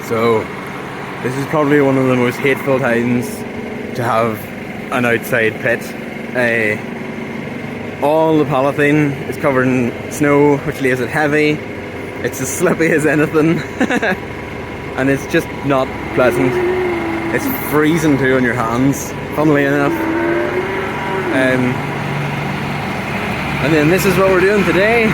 So this is probably one of the most hateful times to have an outside pit. All the polythene is covered in snow, which leaves it heavy. It's as slippy as anything, and it's just not pleasant. It's freezing too on your hands, funnily enough. And then this is what we're doing today.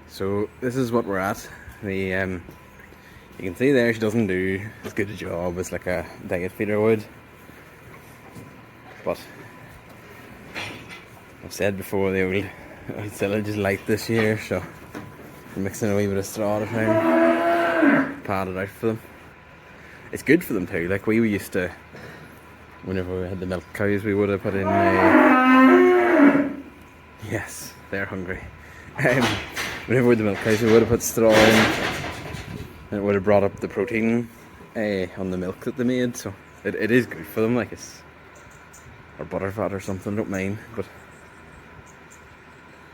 So this is what we're at. You can see there she doesn't do as good a job as like a diet feeder would, but I've said before the old silage is light this year, so we're mixing a wee bit of straw to try and pad it out for them. It's good for them too. Like we used to, whenever we had the milk cows, we would have put in yes, they're hungry. Whenever we had the milk cows, we would have put straw in, and it would have brought up the protein on the milk that they made. So it is good for them. Like it's or butterfat or something. I don't mind, but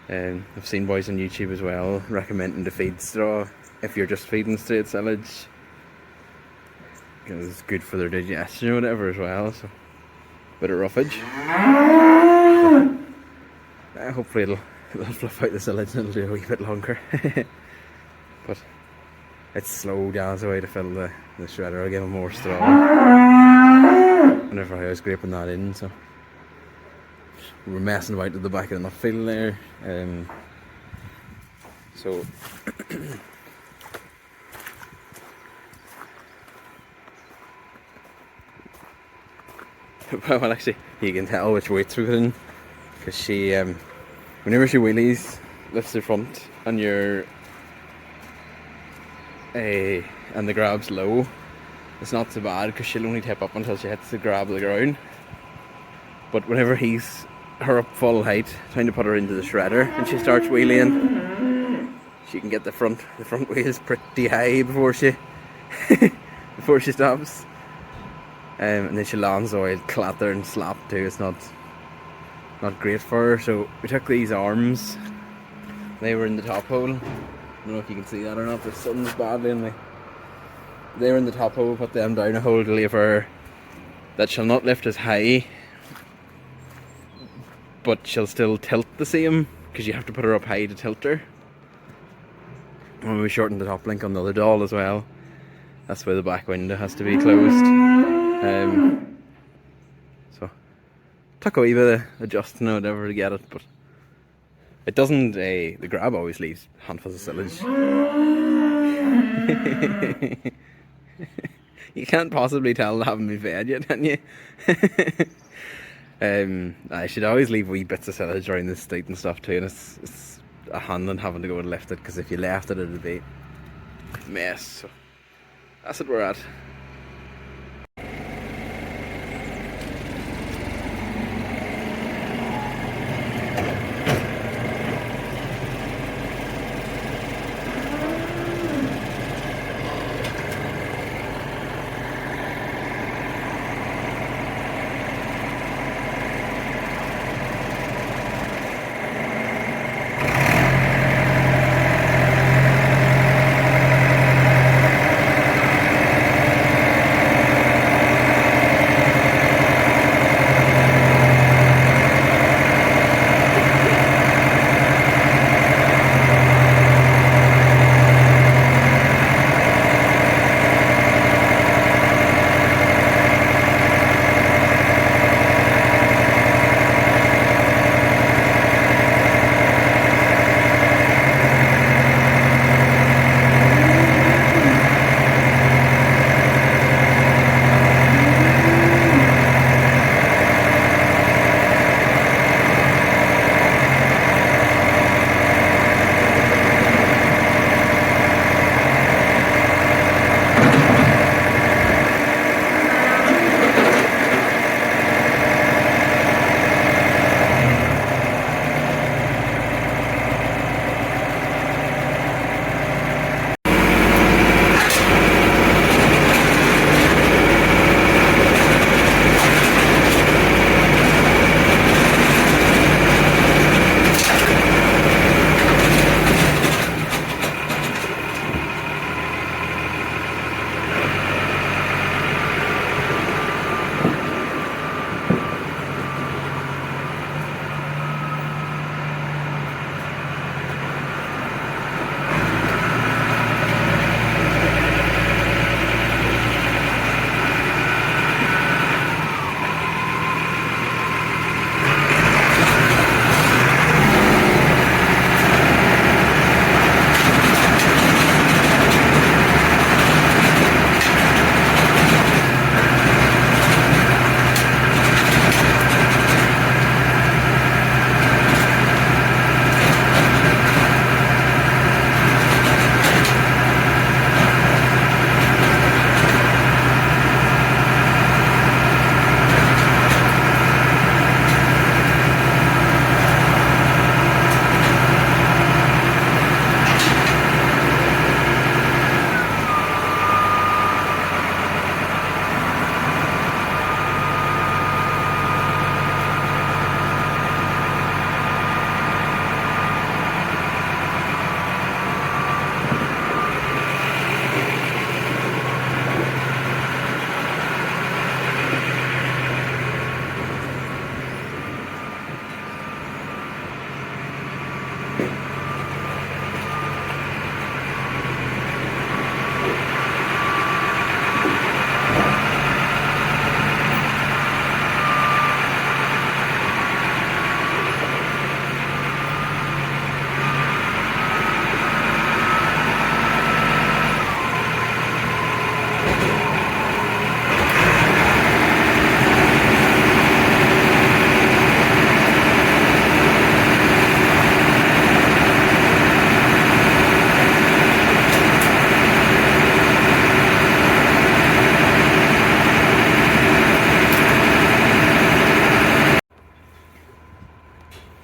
I've seen boys on YouTube as well recommending to feed straw if you're just feeding straight silage. because it's good for their digestion or whatever as well. So bit of roughage. Hopefully it'll fluff out the silage and it'll do a wee bit longer. But it's slow gas away to fill the shredder. I'll give him more straw whenever I was scraping that in. So we were messing about at the back of the nut field there. So well, actually, you can tell which weights we're in, because she, whenever she wheelies, lifts the front and and the grab's low, it's not so bad because she'll only tip up until she hits the grab of the ground. But whenever he's her up full height, trying to put her into the shredder, and she starts wheeling, she can get the front wheels pretty high before she before she stops. And then she lands, so I'll clatter and slap too. It's not great for her. So we took these arms. They were in the top hole. I don't know if you can see that or not. The sun's badly in me. They were in the top hole. Put them down a hole to leave her. That shall not lift as high, but she'll still tilt the same, because you have to put her up high to tilt her. And we shortened the top link on the other doll as well. That's why the back window has to be closed. So took a wee bit of adjusting or whatever to get it, but it doesn't. The grab always leaves handfuls of silage. You can't possibly tell they haven't been fed yet, can you? I should always leave wee bits of silage around the state and stuff too, and it's a handling having to go and lift it, because if you left it, it'd be a mess. So that's what we're at.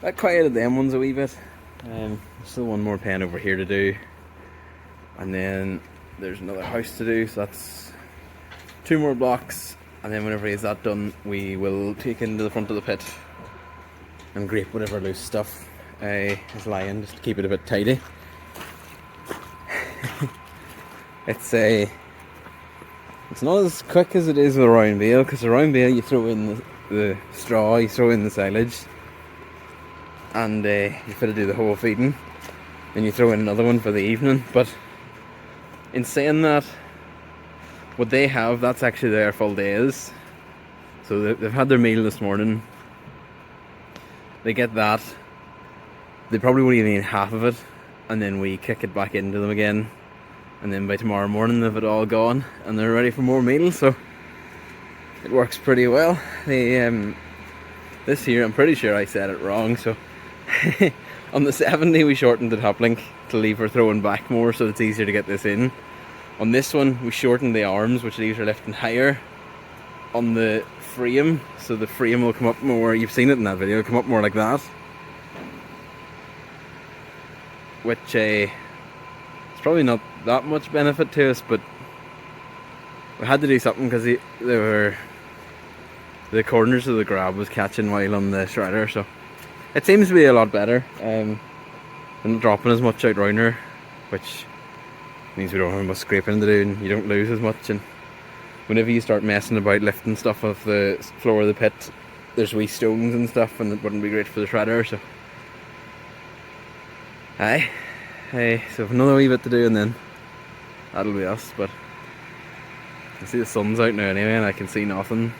That quieted them ones a wee bit. Still one more pen over here to do, and then there's another house to do, so that's 2 more blocks, and then whenever he's that done, we will take into the front of the pit and grate whatever loose stuff is lying, just to keep it a bit tidy. It's not as quick as it is with a round bale, because a round bale you throw in the straw, you throw in the silage, and you've got to do the whole feeding. Then you throw in another one for the evening. But in saying that, what they have, that's actually their full days. So they've had their meal this morning. They get that. They probably won't even eat half of it, and then we kick it back into them again. And then by tomorrow morning they've it all gone and they're ready for more meals, so it works pretty well. This year, I'm pretty sure I said it wrong, so on the 70 we shortened the top link to leave her throwing back more so it's easier to get this in. On this one we shortened the arms, which leaves her lifting higher on the frame, so the frame will come up more. You've seen it in that video, it'll come up more like that, which it's probably not that much benefit to us, but we had to do something because the corners of the grab was catching while on the shredder, so it seems to be a lot better. And not dropping as much out round her, which means we don't have much scraping to do and you don't lose as much. And whenever you start messing about lifting stuff off the floor of the pit, there's wee stones and stuff, and it wouldn't be great for the shredder, so aye. So another wee bit to do and then that'll be us, but I can see the sun's out now anyway and I can see nothing.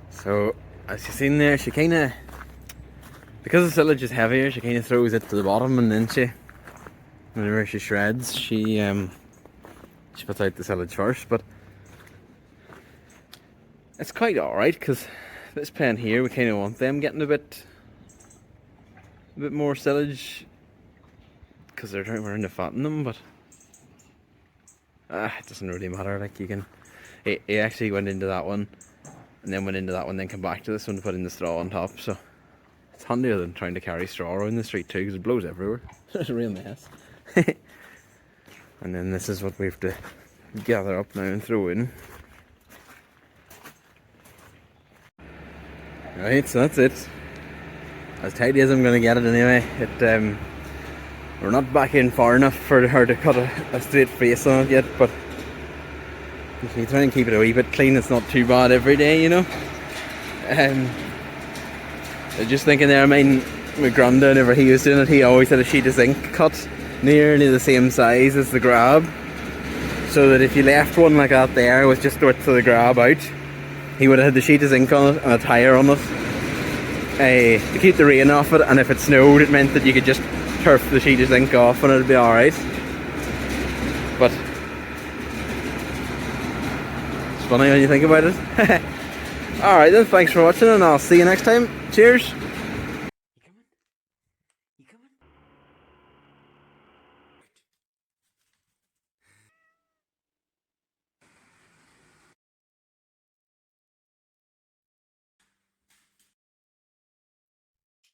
So, as you've seen there, she kinda, because the silage is heavier, she kinda throws it to the bottom, and then whenever she shreds, she puts out the silage first. But it's quite alright, because this pen here, we kinda want them getting a bit more silage, because we're trying to fatten them, but it doesn't really matter. Like, you can, he actually went into that one, and then went into that one, then come back to this one to put in the straw on top, so it's handier than trying to carry straw around the street too, because it blows everywhere. It's a real mess. And then this is what we have to gather up now and throw in. Right, so that's it. As tidy as I'm going to get it anyway. We're not back in far enough for her to cut a straight face on it yet, but if you try and keep it a wee bit clean, it's not too bad every day, you know. Just thinking there, my granddad, whenever he was doing it, he always had a sheet of zinc cut nearly the same size as the grab, so that if you left one like that there with just the width of the grab out, he would have had the sheet of zinc on it and a tyre on it to keep the rain off it, and if it snowed it meant that you could just turf the sheet of zinc off and it'd be alright. But it's funny when you think about it. Alright then, thanks for watching and I'll see you next time. Cheers!